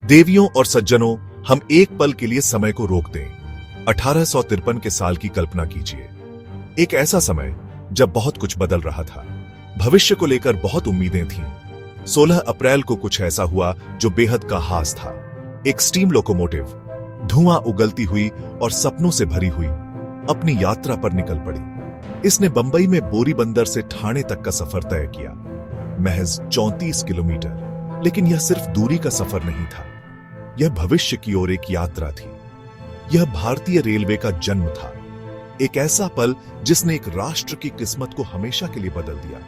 देवियों और सज्जनों, हम एक पल के लिए समय को रोक दें। 1853 के साल की कल्पना कीजिए। एक ऐसा समय जब बहुत कुछ बदल रहा था। भविष्य को लेकर बहुत उम्मीदें थीं। 16 अप्रैल को कुछ ऐसा हुआ जो बेहद का खास था। एक स्टीम लोकोमोटिव धुआं उगलती हुई और सपनों से भरी हुई अपनी यात्रा पर निकल पड़ी। इसने बंबई में बोरी बंदर से ठाणे तक का सफर तय किया, महज 34 किलोमीटर। लेकिन यह सिर्फ दूरी का सफर नहीं था, यह भविष्य की ओर एक यात्रा थी। यह भारतीय रेलवे का जन्म था, एक ऐसा पल जिसने एक राष्ट्र की किस्मत को हमेशा के लिए बदल दिया।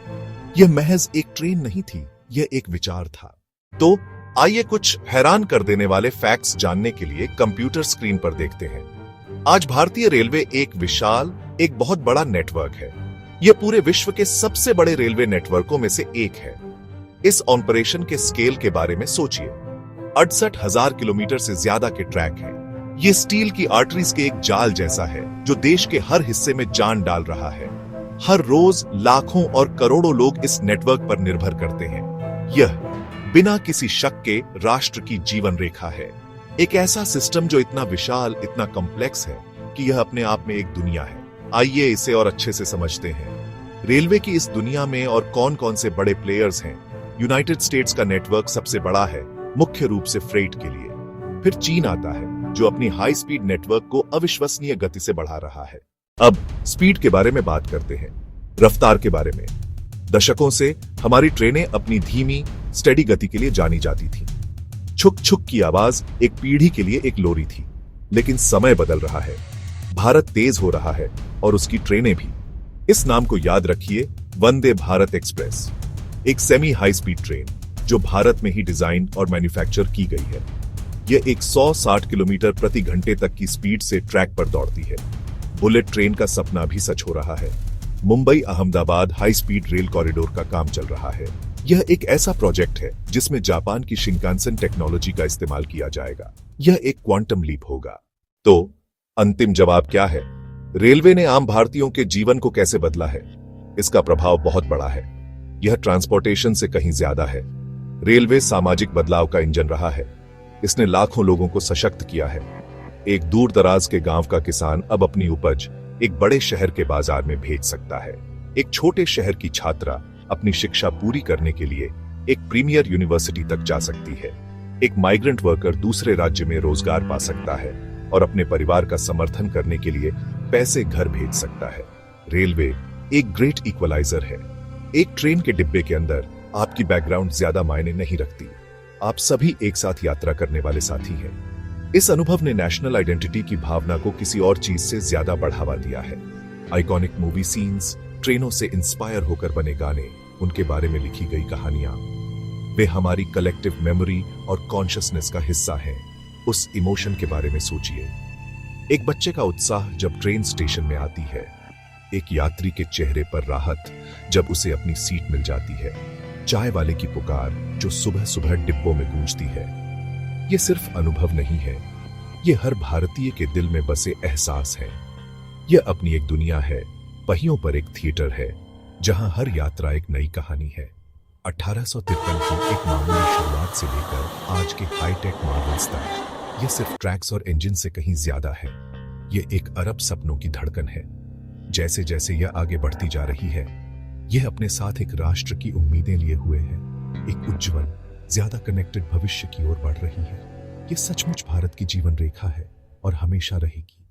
यह महज एक ट्रेन नहीं थी, यह एक विचार था। तो आइए कुछ हैरान कर देने वाले फैक्ट्स जानने के लिए कंप्यूटर स्क्रीन पर देखते हैं। आज भारतीय रेलवे एक विशाल, एक बहुत बड़ा नेटवर्क है। यह पूरे विश्व के सबसे बड़े रेलवे नेटवर्कों में से एक है। इस ऑपरेशन के स्केल के बारे में सोचिए। 68,000 किलोमीटर से ज्यादा के ट्रैक हैं। ये स्टील की आर्टरीज के एक जाल जैसा है जो देश के हर हिस्से में जान डाल रहा है। हर रोज लाखों और करोड़ों लोग इस नेटवर्क पर निर्भर करते हैं। यह बिना किसी शक के राष्ट्र की जीवन रेखा है। एक ऐसा सिस्टम जो इतना विशाल, इतना कॉम्प्लेक्स है कि यह अपने आप में एक दुनिया है। आइए इसे और अच्छे से समझते हैं। रेलवे की इस दुनिया में और कौन कौन से बड़े प्लेयर्स हैं। यूनाइटेड स्टेट्स का नेटवर्क सबसे बड़ा है, मुख्य रूप से फ्रेट के लिए। फिर चीन आता है जो अपनी हाई स्पीड नेटवर्क को अविश्वसनीय गति से बढ़ा रहा है। अब स्पीड के बारे में बात करते हैं, रफ्तार के बारे में। दशकों से हमारी ट्रेनें अपनी धीमी, स्टेडी गति के लिए जानी जाती थीं। छुक छुक की आवाज एक पीढ़ी के लिए एक लोरी थी। लेकिन समय बदल रहा है, भारत तेज हो रहा है और उसकी ट्रेनें भी। इस नाम को याद रखिए, वंदे भारत एक्सप्रेस, एक सेमी हाई स्पीड ट्रेन जो भारत में ही डिजाइन और मैन्युफैक्चर की गई है। यह 160 किलोमीटर प्रति घंटे तक की स्पीड से ट्रैक पर दौड़ती है। बुलेट ट्रेन का सपना भी सच हो रहा है। Mumbai Ahmedabad high speed rail corridor का काम चल रहा है। यह एक ऐसा प्रोजेक्ट है जिसमें जापान की शिंकानसेन टेक्नोलॉजी का इस्तेमाल किया जाएगा। यह एक क्वांटम लीप होगा। तो अंतिम जवाब क्या है? रेलवे ने आम भारतीयों के जीवन को कैसे बदला है? इसका प्रभाव बहुत बड़ा है। यह ट्रांसपोर्टेशन से कहीं ज्यादा है। रेलवे सामाजिक बदलाव का इंजन रहा है। इसने लाखों लोगों को सशक्त किया है। एक दूर दराज के गांव का किसान अब अपनी उपज एक बड़े शहर के बाजार में भेज सकता है। एक छोटे शहर की छात्रा अपनी शिक्षा पूरी करने के लिए एक प्रीमियर यूनिवर्सिटी तक जा सकती है। एक माइग्रेंट वर्कर दूसरे राज्य में रोजगार पा सकता है और अपने परिवार का समर्थन करने के लिए पैसे घर भेज सकता है। रेलवे एक ग्रेट इक्वलाइजर है। एक ट्रेन के डिब्बे के अंदर आपकी बैकग्राउंड ज्यादा मायने नहीं रखती। आप सभी एक साथ यात्रा करने वाले साथी हैं। इस अनुभव ने नेशनल आइडेंटिटी की भावना को किसी और चीज से ज्यादा बढ़ावा दिया है। आइकॉनिक मूवी सीन्स, ट्रेनों से इंस्पायर होकर बने गाने, उनके बारे में लिखी गई कहानियां, वे हमारी कलेक्टिव मेमोरी और कॉन्शियसनेस का हिस्सा हैं। उस इमोशन के बारे में सोचिए। एक बच्चे का उत्साह जब ट्रेन स्टेशन में आती है, एक यात्री के चेहरे पर राहत जब उसे अपनी सीट मिल जाती है, चाय वाले की पुकार जो सुबह सुबह डिब्बों में गूंजती है। यह सिर्फ अनुभव नहीं है, यह हर भारतीय के दिल में बसे एहसास है। यह अपनी एक दुनिया है, पहियों पर एक थिएटर है जहां हर यात्रा एक नई कहानी है। 1853 की एक मामूली शुरुआत से लेकर आज के हाईटेक मार्वल्स तक, यह सिर्फ ट्रैक्स और इंजन से कहीं ज्यादा है। यह एक अरब सपनों की धड़कन है। जैसे जैसे यह आगे बढ़ती जा रही है, यह अपने साथ एक राष्ट्र की उम्मीदें लिए हुए है, एक उज्जवल, ज्यादा कनेक्टेड भविष्य की ओर बढ़ रही है। यह सचमुच भारत की जीवन रेखा है और हमेशा रहेगी।